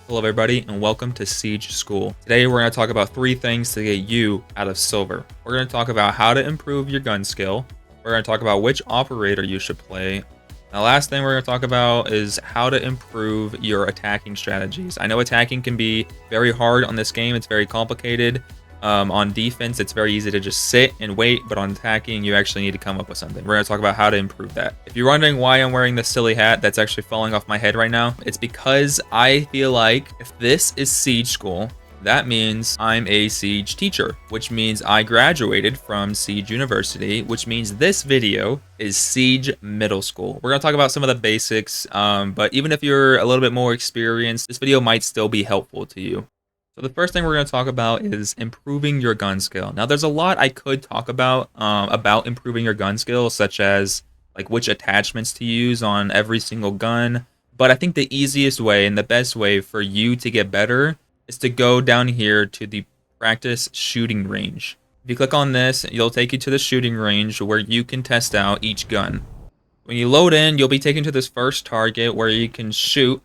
Hello everybody and welcome to Siege School. Today we're going to talk about 3 things to get you out of silver. We're going to talk about how to improve your gun skill. We're going to talk about which operator you should play. The last thing we're going to talk about is how to improve your attacking strategies. I know attacking can be very hard on this game. It's very complicated. On defense, it's very easy to just sit and wait, but on attacking, you actually need to come up with something. We're going to talk about how to improve that. If you're wondering why I'm wearing this silly hat that's actually falling off my head right now, it's because I feel like if this is Siege School, that means I'm a Siege teacher, which means I graduated from Siege University, which means this video is Siege Middle School. We're going to talk about some of the basics, but even if you're a little bit more experienced, this video might still be helpful to you. So the first thing we're going to talk about is improving your gun skill. Now, there's a lot I could talk about improving your gun skill, such as like which attachments to use on every single gun. But I think the easiest way and the best way for you to get better is to go down here to the practice shooting range. If you click on this, it'll take you to the shooting range where you can test out each gun. When you load in, you'll be taken to this first target where you can shoot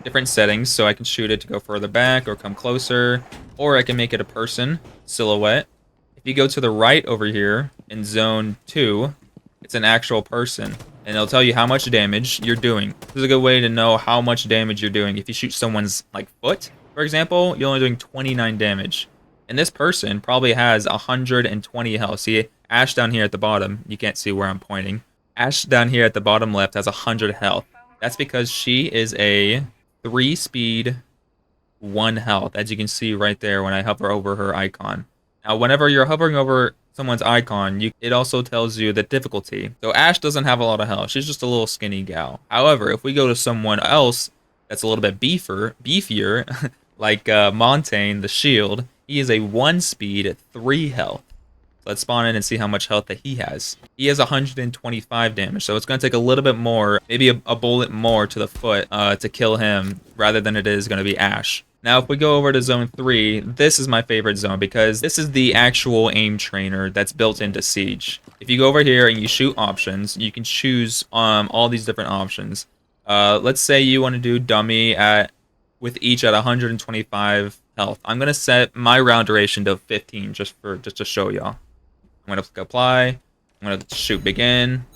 different settings, so I can shoot it to go further back or come closer, or I can make it a person silhouette. If you go to the right over here in zone 2, it's an actual person, and it'll tell you how much damage you're doing. This is a good way to know how much damage you're doing. If you shoot someone's like foot, for example, you're only doing 29 damage, and this person probably has 120 health. See, Ash down here at the bottom, you can't see where I'm pointing. Ash down here at the bottom left has 100 health. That's because she is a 3 speed, 1 health, as you can see right there when I hover over her icon. Now, whenever you're hovering over someone's icon, it also tells you the difficulty. So Ash doesn't have a lot of health. She's just a little skinny gal. However, if we go to someone else that's a little bit beefier, like Montaigne, the shield, he is a 1 speed, 3 health. Let's spawn in and see how much health that he has. He has 125 damage, so it's going to take a little bit more, maybe a bullet more to the foot to kill him, rather than it is going to be Ash. Now, if we go over to Zone 3, this is my favorite zone because this is the actual aim trainer that's built into Siege. If you go over here and you shoot options, you can choose all these different options. Let's say you want to do dummy with each at 125 health. I'm going to set my round duration to 15 just to show y'all. I'm going to click apply. I'm going to shoot begin.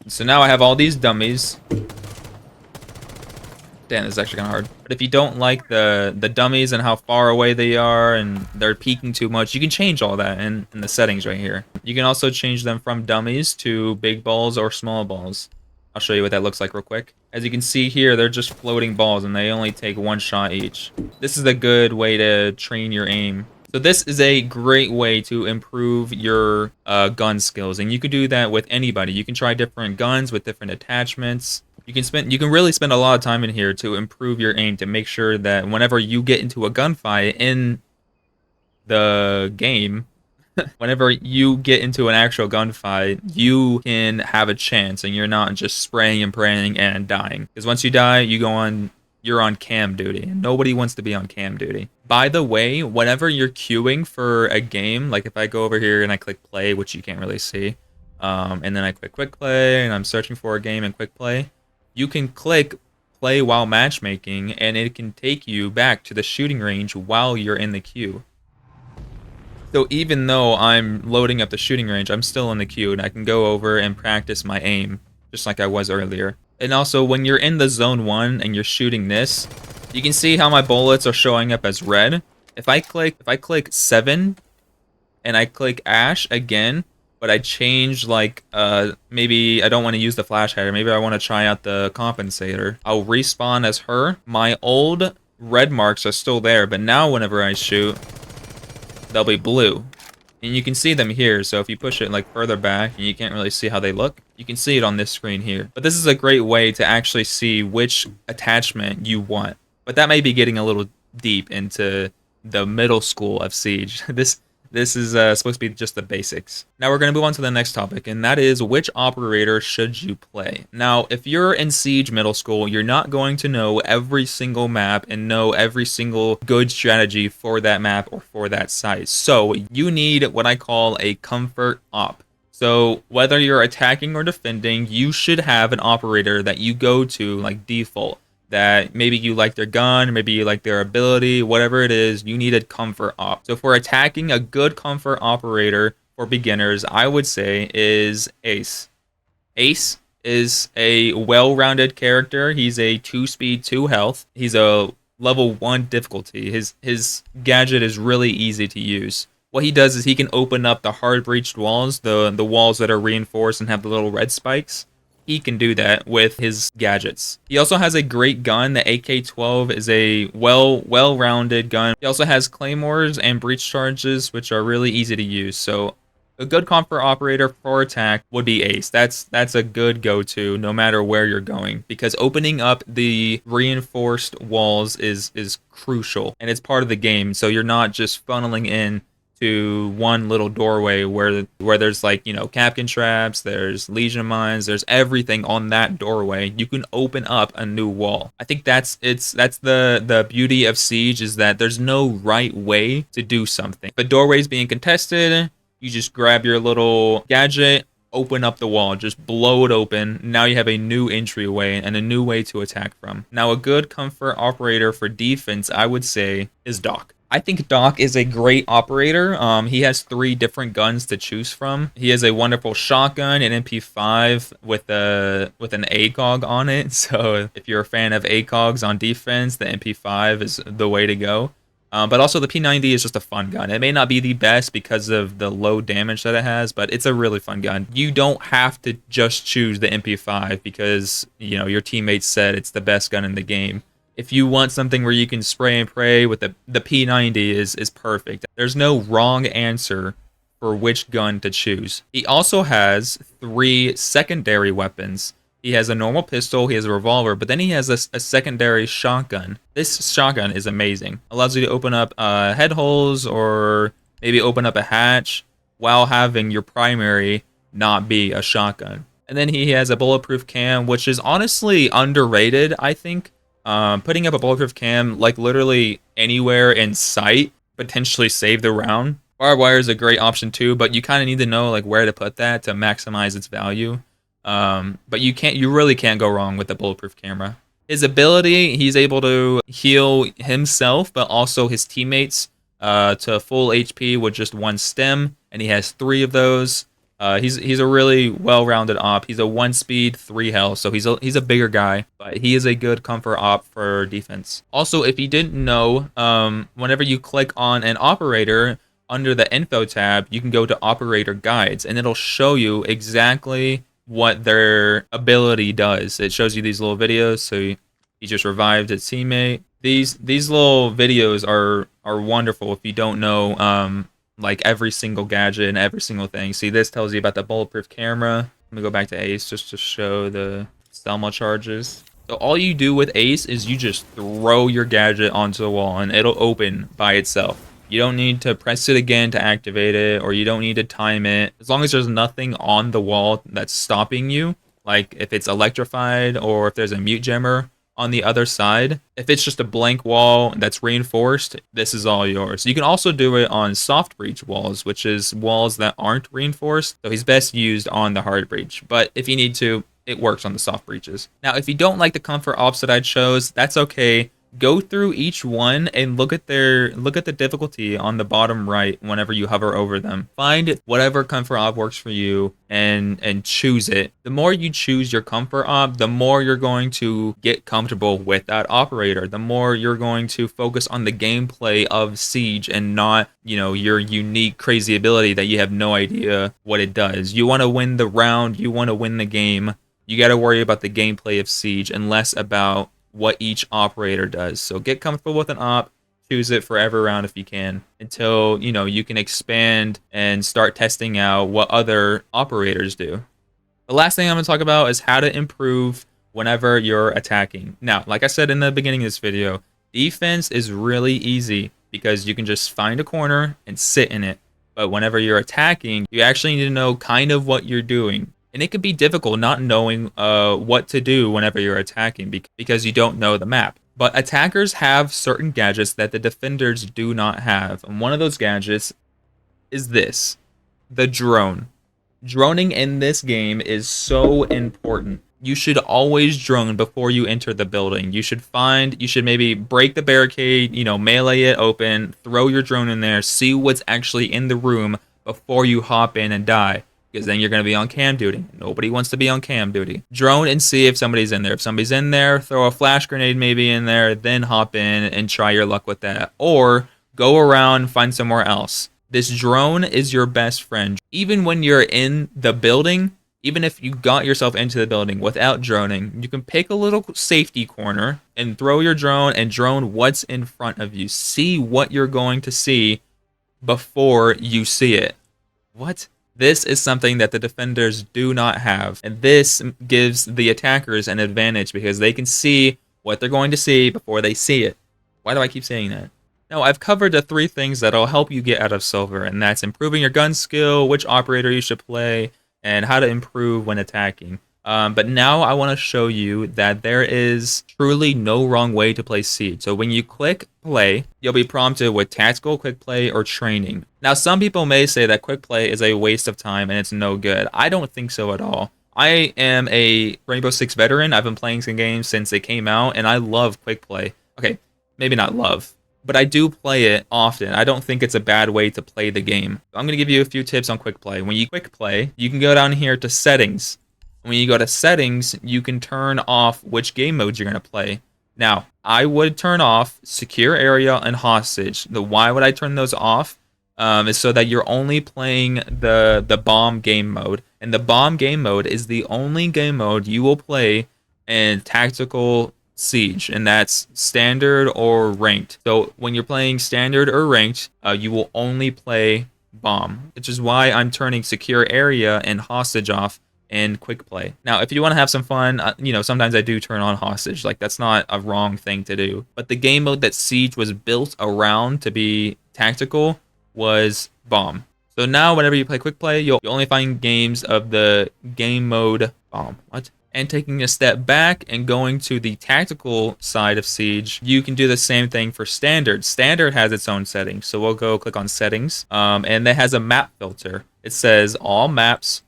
So now I have all these dummies. Damn, this is actually kind of hard. But if you don't like the dummies and how far away they are and they're peeking too much, you can change all that in the settings right here. You can also change them from dummies to big balls or small balls. I'll show you what that looks like real quick. As you can see here, they're just floating balls and they only take 1 shot each. This is a good way to train your aim. So this is a great way to improve your gun skills, and you can do that with anybody. You can try different guns with different attachments. You can really spend a lot of time in here to improve your aim, to make sure that whenever you get into a gunfight in the game, whenever you get into an actual gunfight, you can have a chance and you're not just spraying and praying and dying. Because once you die, you're on cam duty, and nobody wants to be on cam duty. By the way, whenever you're queuing for a game, like if I go over here and I click play, which you can't really see, and then I click quick play and I'm searching for a game in quick play, you can click play while matchmaking and it can take you back to the shooting range while you're in the queue. So even though I'm loading up the shooting range, I'm still in the queue and I can go over and practice my aim, just like I was earlier. And also, when you're in the zone 1 and you're shooting this, you can see how my bullets are showing up as red. If I click 7 and I click Ash again, but I change like maybe I don't want to use the flash hider, maybe I want to try out the compensator, I'll respawn as her. My old red marks are still there, but now whenever I shoot, they'll be blue. And you can see them here, so if you push it like further back and you can't really see how they look, you can see it on this screen here. But this is a great way to actually see which attachment you want. But that may be getting a little deep into the middle school of Siege. This is supposed to be just the basics. Now we're going to move on to the next topic, and that is which operator should you play. Now, if you're in Siege Middle School, you're not going to know every single map and know every single good strategy for that map or for that site. So you need what I call a comfort op. So whether you're attacking or defending, you should have an operator that you go to like default. That maybe you like their gun, maybe you like their ability, whatever it is, you need a comfort op. So for attacking, a good comfort operator for beginners, I would say is Ace. Ace is a well-rounded character. He's a 2 speed, 2 health. He's a level 1 difficulty. His gadget is really easy to use. What he does is he can open up the hard breached walls, the walls that are reinforced and have the little red spikes. He can do that with his gadgets. He also has a great gun. The AK-12 is a well-rounded gun. He also has claymores and breach charges, which are really easy to use. So a good comfort operator for attack would be Ace. That's a good go-to no matter where you're going, because opening up the reinforced walls is crucial, and it's part of the game. So you're not just funneling in to one little doorway where there's like, you know, Capkin traps, there's Legion mines, there's everything on that doorway. You can open up a new wall. I think that's the beauty of Siege, is that there's no right way to do something. If a doorway's being contested, you just grab your little gadget, open up the wall, just blow it open. Now you have a new entryway and a new way to attack from. Now a good comfort operator for defense, I would say, is Doc. I think Doc is a great operator. He has 3 different guns to choose from. He has a wonderful shotgun, an MP5 with an ACOG on it. So if you're a fan of ACOGs on defense, the MP5 is the way to go. But also the P90 is just a fun gun. It may not be the best because of the low damage that it has, but it's a really fun gun. You don't have to just choose the MP5 because, you know, your teammates said it's the best gun in the game. If you want something where you can spray and pray with the P90 is perfect. There's no wrong answer for which gun to choose. He also has 3 secondary weapons. He has a normal pistol, he has a revolver, but then he has a secondary shotgun. This shotgun is amazing. Allows you to open up head holes or maybe open up a hatch while having your primary not be a shotgun. And then he has a bulletproof cam, which is honestly underrated, I think. Putting up a bulletproof cam, like literally anywhere in sight, potentially save the round. Barbed wire is a great option too, but you kind of need to know like where to put that to maximize its value. But you really can't go wrong with the bulletproof camera. His ability, he's able to heal himself, but also his teammates to full HP with just 1 stem, and he has 3 of those. He's a really well-rounded op. He's a 1 speed, 3 health, so he's a bigger guy, but he is a good comfort op for defense. Also, if you didn't know, whenever you click on an operator under the info tab, you can go to operator guides, and it'll show you exactly what their ability does. It shows you these little videos. So he just revived his teammate. These little videos are wonderful if you don't know like every single gadget and every single thing. See, this tells you about the bulletproof camera. Let me go back to Ace just to show the Selma charges. So all you do with Ace is you just throw your gadget onto the wall and it'll open by itself. You don't need to press it again to activate it, or you don't need to time it. As long as there's nothing on the wall that's stopping you, like if it's electrified or if there's a mute gemmer on the other side. If it's just a blank wall that's reinforced, this is all yours. You can also do it on soft breach walls, which is walls that aren't reinforced. So he's best used on the hard breach, but if you need to, it works on the soft breaches. Now, if you don't like the comfort ops that I chose, that's okay. Go through each one and look at the difficulty on the bottom right whenever you hover over them. Find whatever comfort op works for you and choose it. The more you choose your comfort op, the more you're going to get comfortable with that operator. The more you're going to focus on the gameplay of Siege and not, you know, your unique crazy ability that you have no idea what it does. You want to win the round, you want to win the game. You got to worry about the gameplay of Siege and less about what each operator does. So get comfortable with an op, choose it for every round if you can, until, you know, you can expand and start testing out what other operators do. The last thing I'm going to talk about is how to improve whenever you're attacking. Now, like I said in the beginning of this video, defense is really easy because you can just find a corner and sit in it. But whenever you're attacking, you actually need to know kind of what you're doing. And it can be difficult not knowing what to do whenever you're attacking because you don't know the map. But attackers have certain gadgets that the defenders do not have. And one of those gadgets is this, the drone. Droning in this game is so important. You should always drone before you enter the building. You should maybe break the barricade, melee it open, throw your drone in there, see what's actually in the room before you hop in and die. Because then you're going to be on cam duty. Nobody wants to be on cam duty. Drone and see if somebody's in there. If somebody's in there, throw a flash grenade maybe in there, then hop in and try your luck with that. Or go around, find somewhere else. This drone is your best friend. Even when you're in the building, even if you got yourself into the building without droning, you can pick a little safety corner and throw your drone and drone what's in front of you. See what you're going to see before you see it. What? This is something that the defenders do not have. And this gives the attackers an advantage because they can see what they're going to see before they see it. Why do I keep saying that? Now, I've covered the 3 things that'll help you get out of silver, and that's improving your gun skill, which operator you should play, and how to improve when attacking. But now I want to show you that there is truly no wrong way to play Siege. So when you click play, you'll be prompted with tactical, quick play, or training. Now, some people may say that quick play is a waste of time and it's no good. I don't think so at all. I am a Rainbow Six veteran. I've been playing some games since they came out, and I love quick play. Okay, maybe not love, but I do play it often. I don't think it's a bad way to play the game. I'm going to give you a few tips on quick play. When you quick play, you can go down here to settings. When you go to settings, you can turn off which game modes you're going to play. Now, I would turn off secure area and hostage. Why would I turn those off? Is so that you're only playing the bomb game mode. And the bomb game mode is the only game mode you will play in tactical Siege, and that's standard or ranked. So when you're playing standard or ranked, you will only play bomb, which is why I'm turning secure area and hostage off in quick play. Now, if you want to have some fun, sometimes I do turn on hostage. Like, that's not a wrong thing to do. But the game mode that Siege was built around to be tactical was bomb. So now whenever you play quick play, you'll only find games of the game mode bomb. What? And taking a step back and going to the tactical side of Siege, you can do the same thing for standard. Standard has its own settings. So we'll go click on settings, and it has a map filter. It says all maps,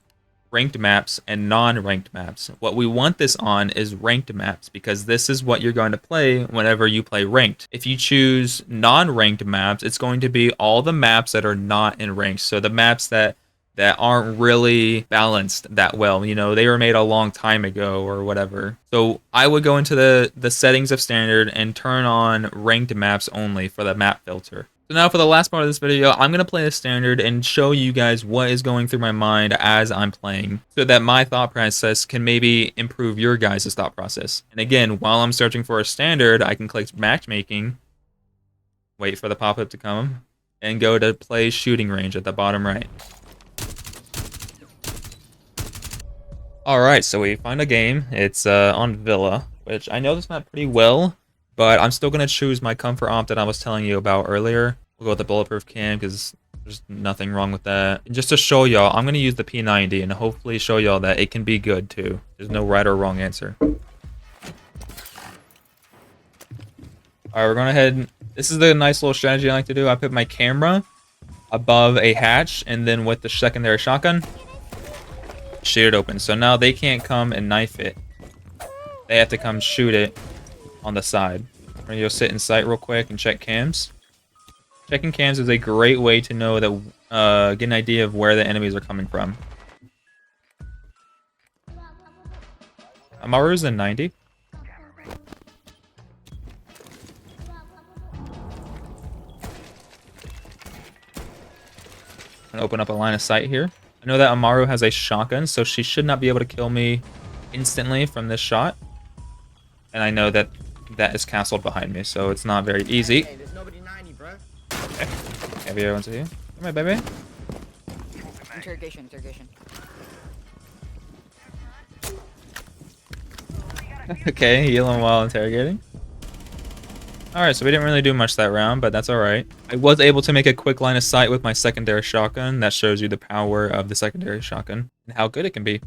ranked maps, and non-ranked maps. What we want this on is ranked maps, because this is what you're going to play whenever you play ranked. If you choose non-ranked maps, it's going to be all the maps that are not in ranked. So the maps that aren't really balanced that well. They were made a long time ago or whatever. So I would go into the settings of standard and turn on ranked maps only for the map filter. So now for the last part of this video, I'm going to play the standard and show you guys what is going through my mind as I'm playing, so that my thought process can maybe improve your guys' thought process. And again, while I'm searching for a standard, I can click matchmaking, wait for the pop-up to come, and go to play shooting range at the bottom right. Alright, so we find a game. It's on Villa, which I know this map pretty well, but I'm still going to choose my comfort op that I was telling you about earlier. We'll go with the bulletproof cam because there's nothing wrong with that. And just to show y'all, I'm going to use the P90 and hopefully show y'all that it can be good too. There's no right or wrong answer. Alright, we're going ahead. This is the nice little strategy I like to do. I put my camera above a hatch, and then with the secondary shotgun, shoot it open. So now they can't come and knife it. They have to come shoot it on the side. I'm gonna go sit in sight real quick and check cams. Checking cams is a great way to know that, get an idea of where the enemies are coming from. Amaru's in 90. I'm gonna open up a line of sight here. I know that Amaru has a shotgun, so she should not be able to kill me instantly from this shot. And I know that that is castled behind me, so it's not very easy. Hey, there's nobody 90, bro. Okay. Everyone's here. Come here, baby. Interrogation. Okay, heal him while interrogating. Alright, so we didn't really do much that round, but that's alright. I was able to make a quick line of sight with my secondary shotgun. That shows you the power of the secondary shotgun and how good it can be.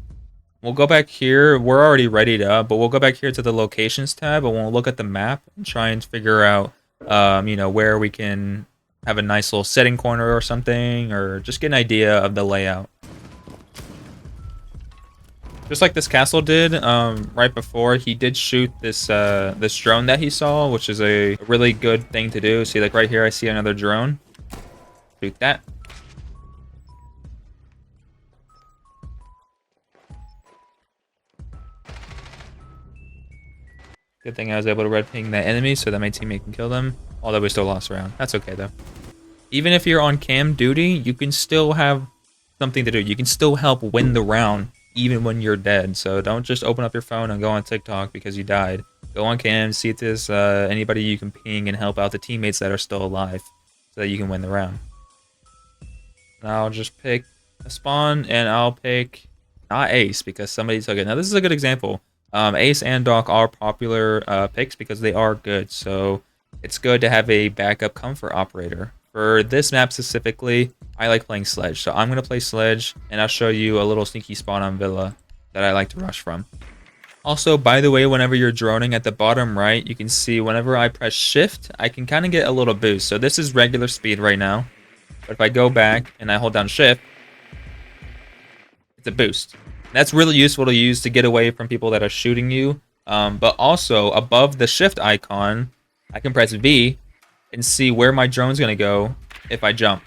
We'll go back here. We're already ready to, but we'll go back here to the locations tab and we'll look at the map and try and figure out, where we can have a nice little setting corner or something, or just get an idea of the layout. Just like this castle did right before, he did shoot this this drone that he saw, which is a really good thing to do. See, like right here, I see another drone. Shoot that. Good thing I was able to red ping that enemy so that my teammate can kill them. Although we still lost a round. That's okay though. Even if you're on cam duty, you can still have something to do. You can still help win the round even when you're dead. So don't just open up your phone and go on TikTok because you died. Go on cam, see if there's anybody you can ping and help out the teammates that are still alive so that you can win the round. And I'll just pick a spawn and I'll pick not Ace because somebody took it. Now this is a good example. Ace and Doc are popular picks because they are good. So it's good to have a backup comfort operator. For this map specifically, I like playing Sledge. So I'm going to play Sledge and I'll show you a little sneaky spot on Villa that I like to rush from. Also, by the way, whenever you're droning at the bottom right, you can see whenever I press shift, I can kind of get a little boost. So this is regular speed right now. But if I go back and I hold down shift, it's a boost. That's really useful to use to get away from people that are shooting you. But also, above the shift icon, I can press V and see where my drone's going to go if I jump.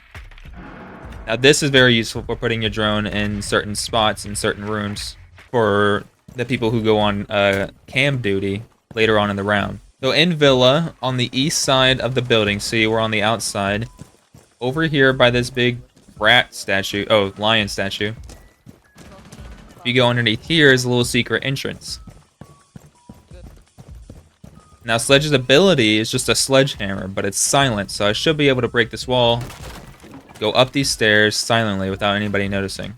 Now, this is very useful for putting your drone in certain spots in certain rooms for the people who go on cam duty later on in the round. So in Villa, on the east side of the building, see we're on the outside, over here by this big rat statue, oh, lion statue, if you go underneath here is a little secret entrance. Now Sledge's ability is just a sledgehammer, but it's silent, so I should be able to break this wall, go up these stairs silently without anybody noticing.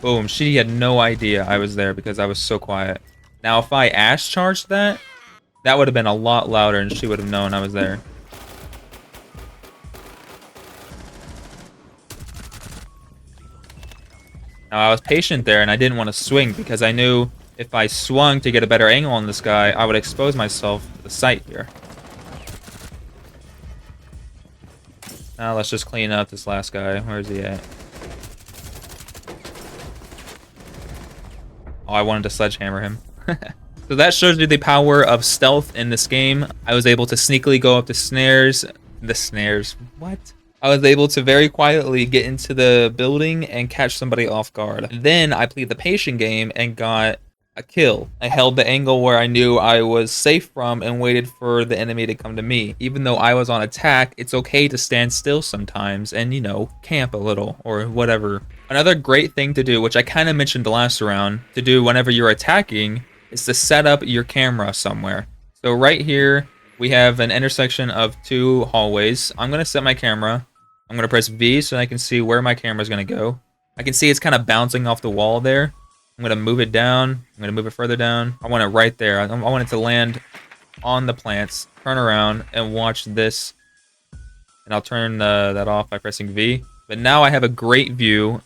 Boom, she had no idea I was there because I was so quiet. Now if I Ash charged that, that would have been a lot louder and she would have known I was there. Now, I was patient there, and I didn't want to swing because I knew if I swung to get a better angle on this guy, I would expose myself to the sight here. Now, let's just clean up this last guy. Where is he at? Oh, I wanted to sledgehammer him. So that shows you the power of stealth in this game. I was able to sneakily go up the snares. The snares? What? I was able to very quietly get into the building and catch somebody off guard. Then I played the patient game and got a kill. I held the angle where I knew I was safe from and waited for the enemy to come to me. Even though I was on attack, it's okay to stand still sometimes and, you know, camp a little or whatever. Another great thing to do, which I kind of mentioned last round, to do whenever you're attacking, is to set up your camera somewhere. So right here, we have an intersection of two hallways. I'm going to set my camera. I'm going to press V so I can see where my camera is going to go. I can see it's kind of bouncing off the wall there. I'm going to move it down. I'm going to move it further down. I want it right there. I want it to land on the plants, turn around, and watch this. And I'll turn that off by pressing V. But now I have a great view.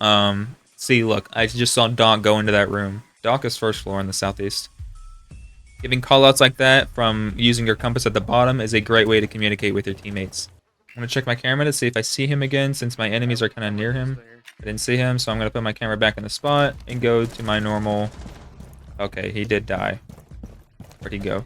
See, look, I just saw Doc go into that room. Doc is first floor in the southeast. Giving callouts like that from using your compass at the bottom is a great way to communicate with your teammates. I'm going to check my camera to see if I see him again since my enemies are kind of near him. I didn't see him, so I'm going to put my camera back in the spot and go to my normal... Okay, he did die. Where'd he go?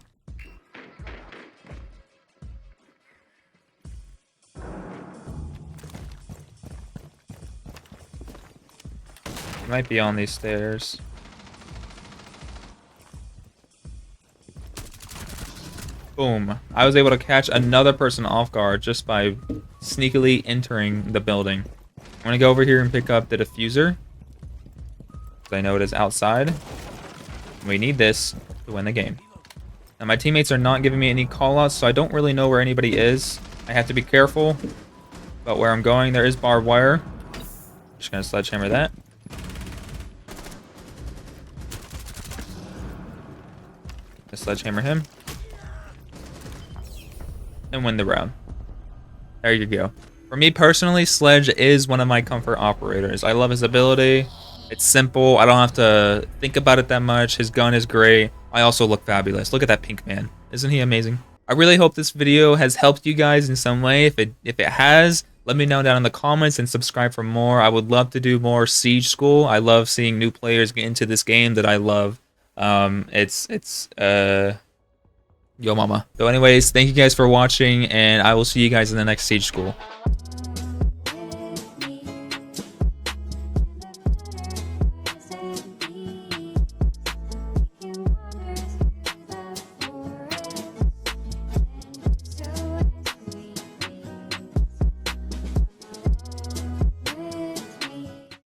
He might be on these stairs. Boom. I was able to catch another person off guard just by sneakily entering the building. I'm going to go over here and pick up the diffuser, because I know it is outside. We need this to win the game. Now my teammates are not giving me any callouts, so I don't really know where anybody is. I have to be careful about where I'm going. There is barbed wire. Just going to sledgehammer that. Just sledgehammer him. And win the round. There you go. For me personally, Sledge is one of my comfort operators. I love his ability. It's simple. I don't have to think about it that much. His gun is great. I also look fabulous. Look at that pink man. Isn't he amazing? I really hope this video has helped you guys in some way. If it has, Let me know down in the comments and subscribe for more. I would love to do more Siege School. I love seeing new players get into this game that I love. It's yo mama. So anyways, thank you guys for watching, and I will see you guys in the next Siege School.